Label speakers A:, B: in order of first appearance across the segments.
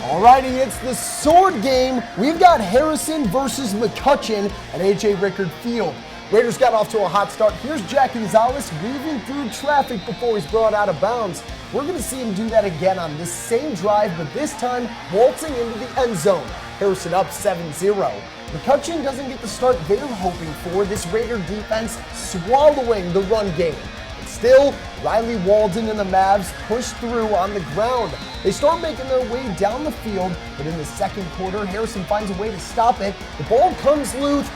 A: Alrighty, it's the sword game. We've got Harrison versus McCutcheon at A.J. Rickard Field. Raiders got off to a hot start. Here's Jack Gonzalez weaving through traffic before he's brought out of bounds. We're going to see him do that again on this same drive, but this time waltzing into the end zone. Harrison up 7-0. McCutcheon doesn't get the start they're hoping for. This Raider defense swallowing the run game. But still, Riley Walden and the Mavs push through on the ground. They start making their way down the field, but in the second quarter, Harrison finds a way to stop it. The ball comes loose,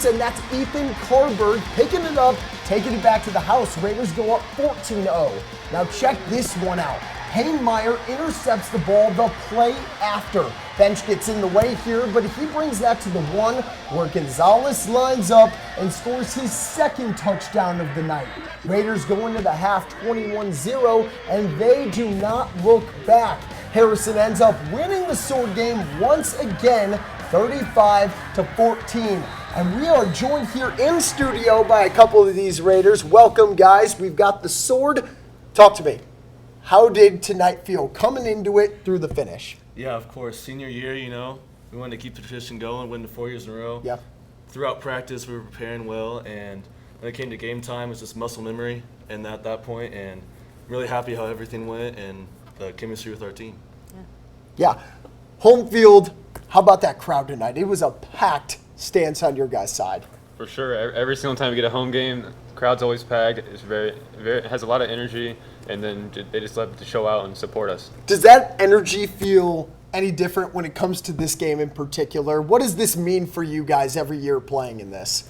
A: and that's Ethan Carberg picking it up, taking it back to the house. Raiders go up 14-0. Now check this one out. Hainmeyer intercepts the ball the play after. Bench gets in the way here, but he brings that to the one where Gonzalez lines up and scores his second touchdown of the night. Raiders go into the half 21-0, and they do not look back. Harrison ends up winning the sword game once again, 35-14. And we are joined here in studio by a couple of these Raiders. Welcome, guys. We've got the sword. Talk to me. How did tonight feel coming into it through the finish?
B: Yeah, of course. Senior year, we wanted to keep the tradition going, win the 4 years in a row.
A: Yeah.
B: Throughout practice, we were preparing well, and when it came to game time, it was just muscle memory and at that point, and I'm really happy how everything went and the chemistry with our team.
A: Yeah. Home field, how about that crowd tonight? It was a packed stance on your guys' side.
C: For sure. Every single time we get a home game, the crowd's always packed. It's very, it has a lot of energy, and then they just love to show out and support us.
A: Does that energy feel any different when it comes to this game in particular? What does this mean for you guys every year playing in this?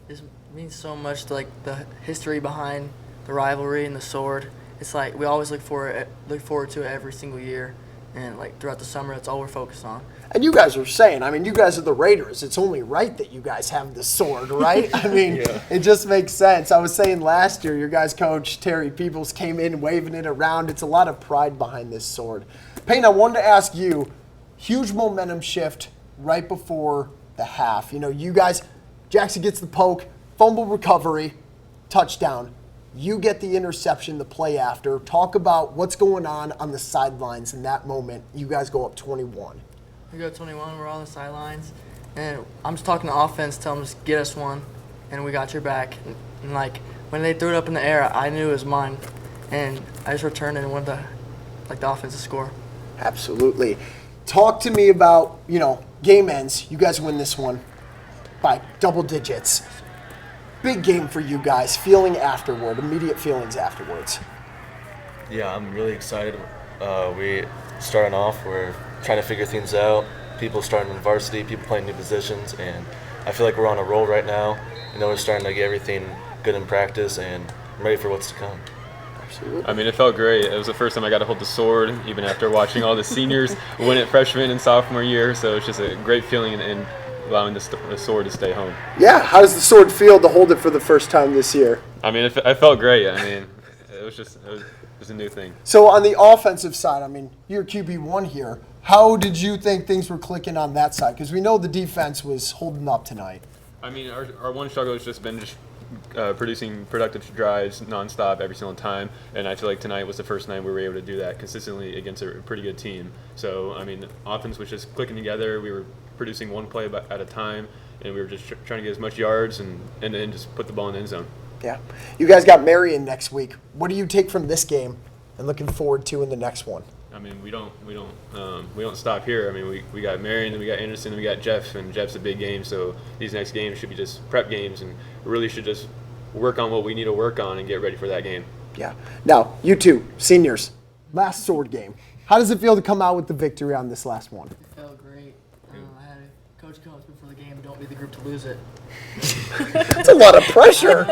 D: This means so much to, like, the history behind the rivalry and the sword. It's like we always look forward to it every single year, and like throughout the summer, that's all we're focused on.
A: And you guys are saying, you guys are the Raiders. It's only right that you guys have the sword, right? It just makes sense. I was saying last year, your guys' coach, Terry Peebles, came in waving it around. It's a lot of pride behind this sword. Payne, I wanted to ask you, huge momentum shift right before the half. You guys, Jackson gets the poke, fumble recovery, touchdown. You get the interception the play after. Talk about what's going on the sidelines in that moment. You guys go up 21.
D: We go 21, we're on the sidelines, and I'm just talking to offense, tell them just get us one, and we got your back. And like, when they threw it up in the air, I knew it was mine, and I just returned it and wanted the offense to score.
A: Absolutely. Talk to me about, game ends. You guys win this one by double digits. Big game for you guys. Immediate feelings afterwards.
B: Yeah, I'm really excited. We starting off, we're trying to figure things out. People starting in varsity, people playing new positions, and I feel like we're on a roll right now. We're starting to get everything good in practice, and I'm ready for what's to come.
A: Absolutely.
C: It felt great. It was the first time I got to hold the sword, even after watching all the seniors win it freshman and sophomore year. So it's just a great feeling and allowing the sword to stay home.
A: Yeah, how does the sword feel to hold it for the first time this year?
C: I felt great. It was a new thing.
A: So on the offensive side, you're QB1 here. How did you think things were clicking on that side? Because we know the defense was holding up tonight.
C: Our one struggle has just been producing productive drives nonstop every single time, and I feel like tonight was the first night we were able to do that consistently against a pretty good team. So, the offense was just clicking together. We were producing one play at a time, and we were just trying to get as much yards and then just put the ball in the end zone.
A: Yeah. You guys got Marion next week. What do you take from this game and looking forward to in the next one?
C: We don't stop here. We got Marion, and we got Anderson, and we got Jeff, and Jeff's a big game. So these next games should be just prep games, and we really should just work on what we need to work on and get ready for that game.
A: Yeah. Now, you two, seniors, last sword game. How does it feel to come out with the victory on this last one?
D: It felt great. I had a coach before the game, don't be the group to lose it.
A: That's a lot of pressure.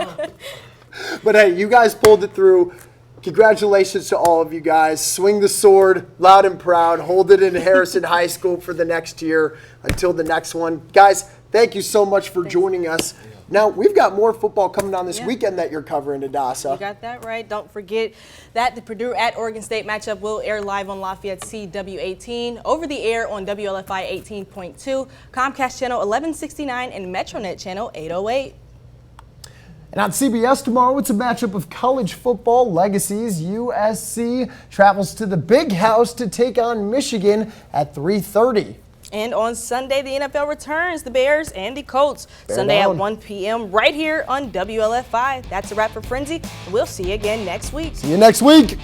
A: But hey, you guys pulled it through. Congratulations to all of you guys. Swing the sword loud and proud. Hold it in Harrison High School for the next year until the next one. Guys, thank you so much for joining us. Now, we've got more football coming on this weekend that you're covering, Adasa.
E: You got that right. Don't forget that the Purdue at Oregon State matchup will air live on Lafayette CW18, over the air on WLFI 18.2, Comcast Channel 1169, and MetroNet Channel 808.
A: And on CBS tomorrow, it's a matchup of college football legacies. USC travels to the Big House to take on Michigan at 3:30.
E: And on Sunday, the NFL returns the Bears and the Colts.
A: Bear
E: Sunday
A: down.
E: at 1 p.m. right here on WLF5. That's a wrap for Frenzy. We'll see you again next week.
A: See you next week.